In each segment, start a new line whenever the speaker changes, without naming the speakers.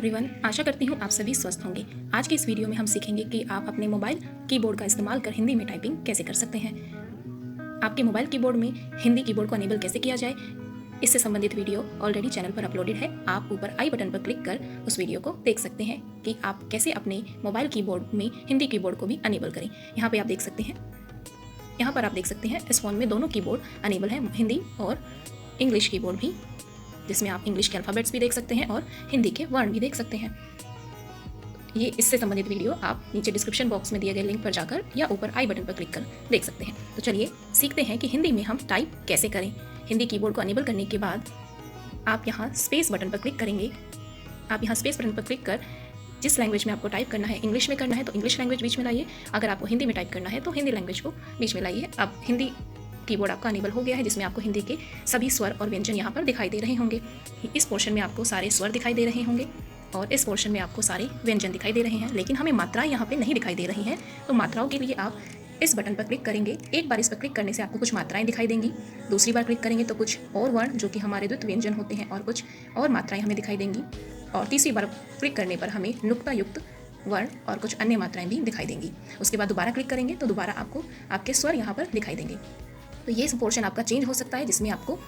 Everyone, आशा करती हूँ आप सभी स्वस्थ होंगे। आज के इस वीडियो में हम सीखेंगे कि आप अपने मोबाइल कीबोर्ड का इस्तेमाल कर हिंदी में टाइपिंग कैसे कर सकते हैं। आपके मोबाइल कीबोर्ड में हिंदी कीबोर्ड को अनेबल कैसे किया जाए, इससे संबंधित वीडियो ऑलरेडी चैनल पर अपलोडेड है। आप ऊपर आई बटन पर क्लिक कर उस वीडियो को देख सकते हैं कि आप कैसे अपने मोबाइल कीबोर्ड में हिंदी कीबोर्ड को भी अनेबल करें। यहाँ पर आप देख सकते हैं इस फ़ोन में दोनों कीबोर्ड अनेबल हैं, हिंदी और इंग्लिश कीबोर्ड भी, जिसमें आप इंग्लिश के अल्फ़ाबेट्स भी देख सकते हैं और हिंदी के वर्ण भी देख सकते हैं। ये इससे संबंधित वीडियो आप नीचे डिस्क्रिप्शन बॉक्स में दिए गए लिंक पर जाकर या ऊपर आई बटन पर क्लिक कर देख सकते हैं। तो चलिए सीखते हैं कि हिंदी में हम टाइप कैसे करें। हिंदी कीबोर्ड को अनेबल करने के बाद आप यहाँ स्पेस बटन पर क्लिक करेंगे। आप यहाँ स्पेस बटन पर क्लिक कर जिस लैंग्वेज में आपको टाइप करना है, इंग्लिश में करना है तो इंग्लिश लैंग्वेज बीच में लाइए, अगर आपको हिंदी में टाइप करना है तो हिंदी लैंग्वेज को बीच में लाइए। अब हिंदी कीबोर्ड आपका अनेबल हो गया है, जिसमें आपको हिंदी के सभी स्वर और व्यंजन यहाँ पर दिखाई दे रहे होंगे। इस पोर्शन में आपको सारे स्वर दिखाई दे रहे होंगे और इस पोर्शन में आपको सारे व्यंजन दिखाई दे रहे हैं, लेकिन हमें मात्राएं यहाँ पे नहीं दिखाई दे रही हैं। तो मात्राओं के लिए आप इस बटन पर क्लिक करेंगे। एक बार इस पर क्लिक करने से आपको कुछ मात्राएं दिखाई देंगी, दूसरी बार क्लिक करेंगे तो कुछ और वर्ण जो कि हमारे द्वित व्यंजन होते हैं और कुछ और मात्राएं हमें दिखाई देंगी, और तीसरी बार क्लिक करने पर हमें नुक्ता युक्त वर्ण और कुछ अन्य मात्राएं भी दिखाई देंगी। उसके बाद दोबारा क्लिक करेंगे तो दोबारा आपको आपके स्वर यहाँ पर दिखाई देंगे। तो ये पोर्शन आपका चेंज हो सकता है, जिसमें आपको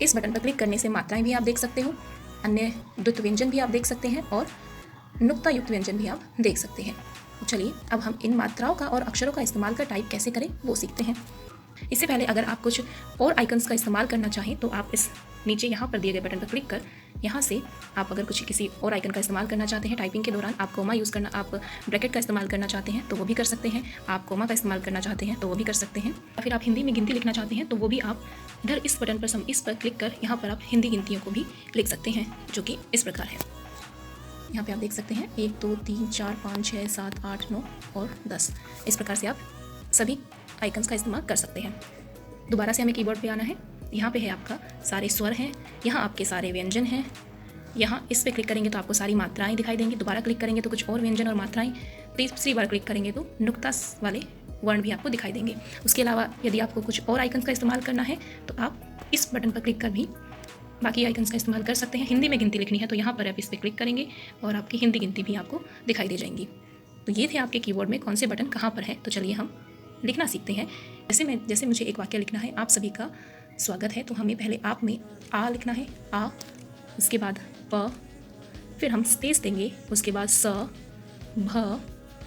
इस बटन पर क्लिक करने से मात्राएं भी आप देख सकते हो, अन्य द्वित व्यंजन भी आप देख सकते हैं और नुक्ता युक्त व्यंजन भी आप देख सकते हैं। तो चलिए अब हम इन मात्राओं का और अक्षरों का इस्तेमाल कर टाइप कैसे करें वो सीखते हैं। इससे पहले अगर आप कुछ और आइकन्स का इस्तेमाल करना चाहें तो आप इस नीचे यहाँ पर दिए गए बटन पर क्लिक कर यहाँ से आप अगर किसी और आइकन का इस्तेमाल करना चाहते हैं टाइपिंग के दौरान, आप कोमा यूज़ करना, आप ब्रैकेट का इस्तेमाल करना चाहते हैं तो वो भी कर सकते हैं, आप कोमा का इस्तेमाल करना चाहते हैं तो वो भी कर सकते हैं, या फिर आप हिंदी में गिनती लिखना चाहते हैं तो वो भी आप इधर इस बटन पर इस पर क्लिक कर यहाँ पर आप हिंदी गिनतियों को भी लिख सकते हैं, जो कि इस प्रकार है। यहाँ पर आप देख सकते हैं 1 2 3 4 5 6 7 8 9 और 10। इस प्रकार से आप सभी आइकन्स का इस्तेमाल कर सकते हैं। दोबारा से हमें कीबोर्ड पे आना है। यहाँ पे है आपका सारे स्वर हैं, यहाँ आपके सारे व्यंजन हैं। यहाँ इस पे क्लिक करेंगे तो आपको सारी मात्राएं दिखाई देंगी, दोबारा क्लिक करेंगे तो कुछ और व्यंजन और मात्राएं, तीसरी बार क्लिक करेंगे तो नुक्ता वाले वर्ण भी आपको दिखाई देंगे। उसके अलावा यदि आपको कुछ और आइकन्स का इस्तेमाल करना है तो आप इस बटन पर क्लिक कर भी बाकी आइकन्स का इस्तेमाल कर सकते हैं। हिंदी में गिनती लिखनी है तो यहाँ पर आप इस पर क्लिक करेंगे और आपकी हिंदी गिनती भी आपको दिखाई दे जाएंगी। तो ये थे आपके कीबोर्ड में कौन से बटन कहाँ पर है। तो चलिए हम लिखना सीखते हैं। जैसे मुझे एक वाक्य लिखना है, आप सभी का स्वागत है, तो हमें पहले आप में आ लिखना है, आ, उसके बाद प, फिर हम स्पेस देंगे, उसके बाद स, भ।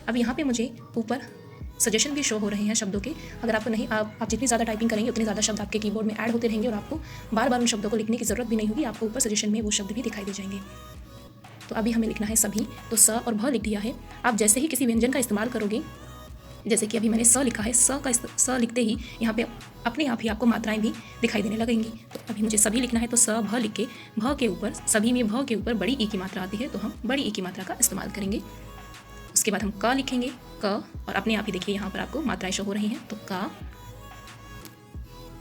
अब यहाँ पे मुझे ऊपर सजेशन भी शो हो रहे हैं शब्दों के। अगर आपको नहीं, आप जितनी ज़्यादा टाइपिंग करेंगे उतने ज़्यादा शब्द आपके कीबोर्ड में ऐड होते रहेंगे और आपको बार बार उन शब्दों को लिखने की ज़रूरत भी नहीं होगी, आपको ऊपर सजेशन में वो शब्द भी दिखाई दे जाएंगे। तो अभी हमें लिखना है सभी, तो स और भ लिख दिया है। आप जैसे ही किसी व्यंजन का इस्तेमाल करोगे, जैसे कि अभी मैंने स लिखा है, स लिखते ही यहाँ पे अपने आप ही आपको मात्राएं भी दिखाई देने लगेंगी। तो अभी मुझे सभी लिखना है, तो स भ लिख के भ के ऊपर, सभी में भ के ऊपर बड़ी ई की मात्रा आती है तो हम बड़ी ई की मात्रा का इस्तेमाल करेंगे। उसके बाद हम क लिखेंगे, क, और अपने आप ही देखिए यहाँ पर आपको मात्राएं शो हो रही हैं। तो क।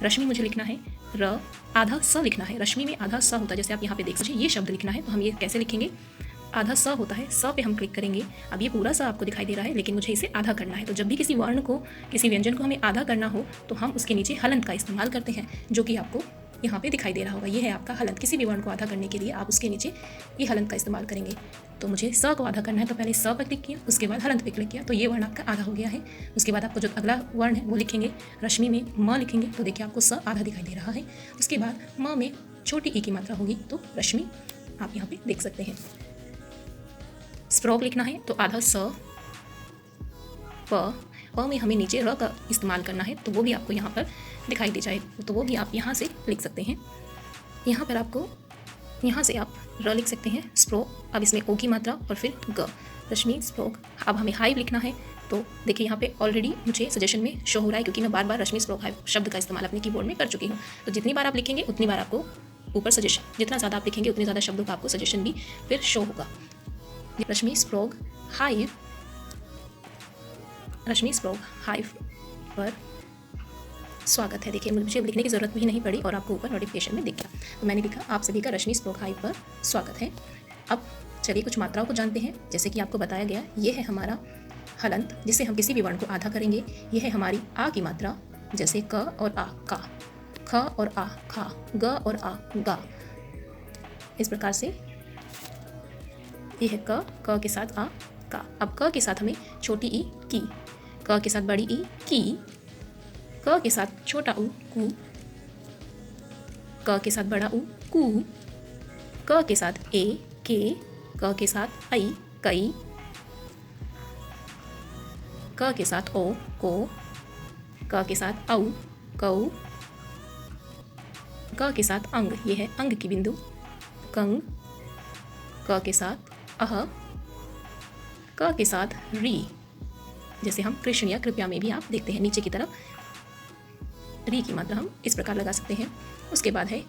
रश्मि मुझे लिखना है, र, आधा स लिखना है, रश्मि में आधा स होता है, जैसे आप यहाँ पे देख सकते हैं। ये शब्द लिखना है तो हम ये कैसे लिखेंगे, आधा स होता है, स पे हम क्लिक करेंगे। अब ये पूरा स आपको दिखाई दे रहा है, लेकिन मुझे इसे आधा करना है। तो जब भी किसी वर्ण को, किसी व्यंजन को हमें आधा करना हो तो हम उसके नीचे हलंत का इस्तेमाल करते हैं, जो कि आपको यहाँ पे दिखाई दे रहा होगा। ये है आपका हलंत। किसी भी वर्ण को आधा करने के लिए आप उसके नीचे ये हलंत का इस्तेमाल करेंगे। तो मुझे स को आधा करना है तो पहले स पर क्लिक किया, उसके बाद हलंत पे क्लिक किया, तो ये वर्ण आपका आधा हो गया है। उसके बाद आपको जो अगला वर्ण है वो लिखेंगे, रश्मि में म लिखेंगे तो देखिए आपको स आधा दिखाई दे रहा है। उसके बाद म में छोटी ई की मात्रा होगी तो रश्मि आप यहाँ पे देख सकते हैं। स्प्रोग लिखना है तो आधा स, प में हमें नीचे र का इस्तेमाल करना है तो वो भी आपको यहाँ पर दिखाई दे जाए, तो वो भी आप यहाँ से लिख सकते हैं। यहाँ पर आपको, यहाँ से आप र लिख सकते हैं, स्प्रोग। अब इसमें ओ की मात्रा और फिर ग, रश्मि स्प्रोग। अब हमें हाइव लिखना है तो देखिए यहाँ पे ऑलरेडी मुझे सजेशन में शो हो रहा है, क्योंकि मैं बार बार रश्मि स्प्रोग हाइव शब्द का इस्तेमाल अपने कीबोर्ड में कर चुकी हूँ। तो जितनी बार आप लिखेंगे उतनी बार आपको ऊपर सजेशन, जितना ज़्यादा आप लिखेंगे उतनी ज़्यादा शब्दों का आपको सजेशन भी फिर शो होगा। रश्मि स्प्रोग हाइव, रश्मि स्प्रोग हाइव पर स्वागत है। देखिए मुझे लिखने की ज़रूरत भी नहीं पड़ी और आपको ऊपर नोटिफिकेशन में दिख गया। तो मैंने लिखा, आप सभी का रश्मि स्प्रोग हाइव पर स्वागत है। अब चलिए कुछ मात्राओं को जानते हैं। जैसे कि आपको बताया गया, ये है हमारा हलंत, जिससे हम किसी भी वर्ण को आधा करेंगे। ये है हमारी आ की मात्रा, जैसे क और आ, का, ख और आ, खा, ग और आ, गा। इस प्रकार से ये है क के साथ आ का। अब क के साथ हमें छोटी ई की, क के साथ बड़ी ई की, क के साथ छोटा ऊ कू, क के साथ बड़ा ऊ कू, क के साथ ए के, क के साथ आई कई, क के साथ ओ को, क के साथ औ कऊ, क के साथ अंग, ये है अंग की बिंदु कंग, क के साथ अह, क के साथ री, जैसे हम कृष्ण या कृपया में भी आप देखते हैं नीचे की तरफ री की मात्रा हम इस प्रकार लगा सकते हैं। उसके बाद है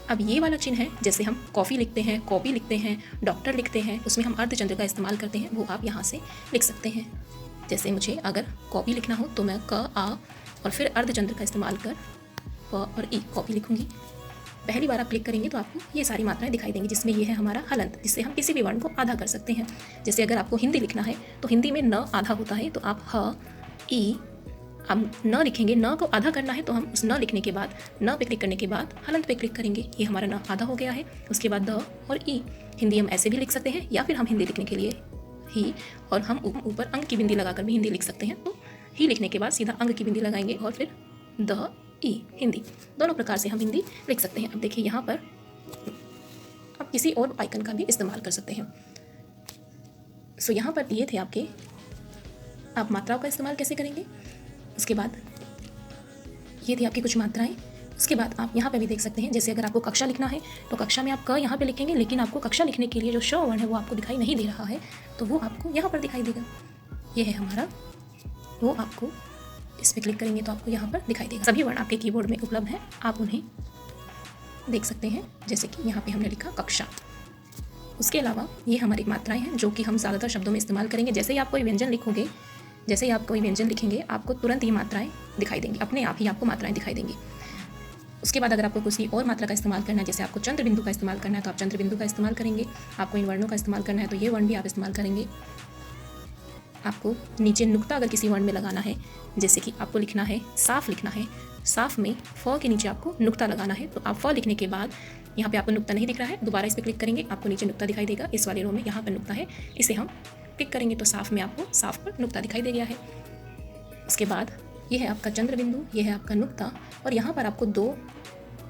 अब ये वाला चिन्ह है, जैसे हम कॉफ़ी लिखते हैं, कॉपी लिखते हैं, डॉक्टर लिखते हैं, उसमें हम अर्धचंद्र का इस्तेमाल करते हैं, वो आप यहाँ से लिख सकते हैं। जैसे मुझे अगर कॉपी लिखना हो तो मैं क आ और फिर अर्धचंद्र का इस्तेमाल कर प और ई कॉपी लिखूंगी। पहली बार आप क्लिक करेंगे तो आपको ये सारी मात्राएं दिखाई देंगी, जिसमें ये है हमारा हलंत, जिससे हम किसी भी वर्ण को आधा कर सकते हैं। जैसे अगर आपको हिंदी लिखना है तो हिंदी में न आधा होता है, तो आप ह ई हम न लिखेंगे, न को आधा करना है तो हम उस न लिखने के बाद न पे क्लिक करने के बाद हलंत पे क्लिक करेंगे, ये हमारा न आधा हो गया है। उसके बाद द और ई, हिंदी हम ऐसे भी लिख सकते हैं या फिर हम हिंदी लिखने के लिए ही और हम ऊपर अंक की बिंदी लगाकर भी हिंदी लिख सकते हैं। तो ही लिखने के बाद सीधा अंक की बिंदी लगाएंगे और फिर द ई हिंदी, दोनों प्रकार से हम हिंदी लिख सकते हैं। अब देखिए यहाँ पर आप किसी और आइकन का भी इस्तेमाल कर सकते हैं। सो यहाँ पर दिए थे आपके, आप मात्राओं का इस्तेमाल कैसे करेंगे। उसके बाद ये थी आपकी कुछ मात्राएं। उसके बाद आप यहाँ पे भी देख सकते हैं, जैसे अगर आपको कक्षा लिखना है तो कक्षा में आप क यहाँ पे लिखेंगे, लेकिन आपको कक्षा लिखने के लिए जो श वर्ण है वो आपको दिखाई नहीं दे रहा है, तो वो आपको यहाँ पर दिखाई देगा। ये है हमारा, वो आपको इस पर क्लिक करेंगे तो आपको यहाँ पर दिखाई देगा। सभी वर्ण आपके कीबोर्ड में उपलब्ध हैं, आप उन्हें देख सकते हैं। जैसे कि यहाँ पे हमने लिखा कक्षा। उसके अलावा ये हमारी मात्राएं हैं जो कि हम ज़्यादातर शब्दों में इस्तेमाल करेंगे। जैसे ही आप कोई व्यंजन लिखोगे, जैसे ही आप कोई व्यंजन लिखेंगे आपको तुरंत ये मात्राएं दिखाई देंगी, अपने आप ही आपको मात्राएं दिखाई देंगी। उसके बाद अगर आपको किसी और मात्रा का इस्तेमाल करना है, जैसे आपको चंद्र बिंदु का इस्तेमाल करना है तो आप चंद्र बिंदु का इस्तेमाल करेंगे। आपको इन वर्णों का इस्तेमाल करना है तो ये वर्ण भी आप इस्तेमाल करेंगे। आपको नीचे नुक्ता अगर किसी वर्ण में लगाना है, जैसे कि आपको लिखना है साफ लिखना है, साफ में फ के नीचे आपको नुक्ता लगाना है, तो आप फ लिखने के बाद यहाँ पे आपको नुक्ता नहीं दिख रहा है, दोबारा इस पर क्लिक करेंगे आपको नीचे नुक्ता दिखाई देगा। इस वाले रो में यहाँ पर नुक्ता है, इसे हम क्लिक करेंगे तो साफ में आपको साफ पर नुक्ता दिखाई दे गया है। उसके बाद ये है आपका चंद्र बिंदु, ये है आपका नुक्ता, और यहाँ पर आपको दो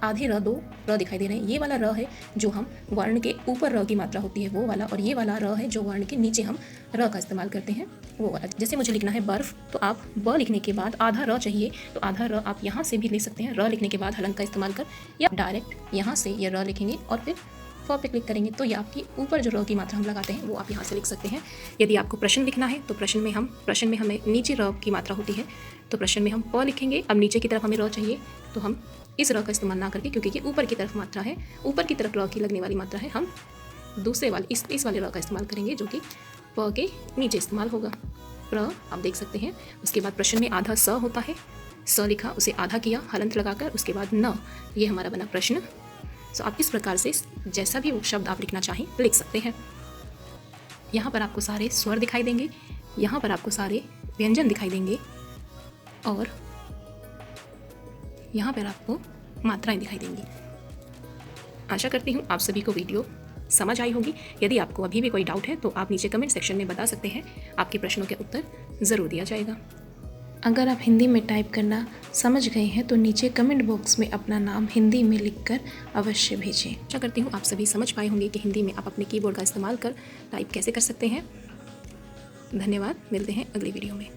आधे र, दो र दिखाई दे रहे हैं। ये वाला र है जो हम वर्ण के ऊपर र की मात्रा होती है वो वाला, और ये वाला र है जो वर्ण के नीचे हम र का इस्तेमाल करते हैं वो वाला। जैसे मुझे लिखना है बर्फ, तो आप ब लिखने के बाद आधा र चाहिए तो आधा र आप यहाँ से भी ले सकते हैं, र लिखने के बाद हलंत का इस्तेमाल कर, या डायरेक्ट यहाँ से ये र लिखेंगे और फिर फ पे क्लिक करेंगे तो ये आपकी ऊपर जो र की मात्रा हम लगाते हैं वो आप यहाँ से लिख सकते हैं। यदि आपको प्रश्न लिखना है तो प्रश्न में हमें नीचे र की मात्रा होती है, तो प्रश्न में हम प लिखेंगे। अब नीचे की तरफ हमें र चाहिए तो हम इस र का इस्तेमाल ना करके, क्योंकि ये ऊपर की तरफ मात्रा है, ऊपर की तरफ र की लगने वाली मात्रा है, हम दूसरे वाले इस वाले र का इस्तेमाल करेंगे जो कि प के नीचे इस्तेमाल होगा। र आप देख सकते हैं। उसके बाद प्रश्न में आधा स होता है, स लिखा, उसे आधा किया हलंत लगाकर, उसके बाद न, ये हमारा बना प्रश्न। सो आप इस प्रकार से जैसा भी शब्द आप लिखना चाहें लिख सकते हैं। यहाँ पर आपको सारे स्वर दिखाई देंगे, यहाँ पर आपको सारे व्यंजन दिखाई देंगे, और यहाँ पर आपको मात्राएं दिखाई देंगी। आशा करती हूँ आप सभी को वीडियो समझ आई होगी। यदि आपको अभी भी कोई डाउट है तो आप नीचे कमेंट सेक्शन में बता सकते हैं, आपके प्रश्नों के उत्तर ज़रूर दिया जाएगा।
अगर आप हिंदी में टाइप करना समझ गए हैं तो नीचे कमेंट बॉक्स में अपना नाम हिंदी में लिखकर अवश्य भेजें।
आशा करती हूँ आप सभी समझ पाए होंगे कि हिंदी में आप अपने कीबोर्ड का इस्तेमाल कर टाइप कैसे कर सकते हैं। धन्यवाद, मिलते हैं अगली वीडियो में।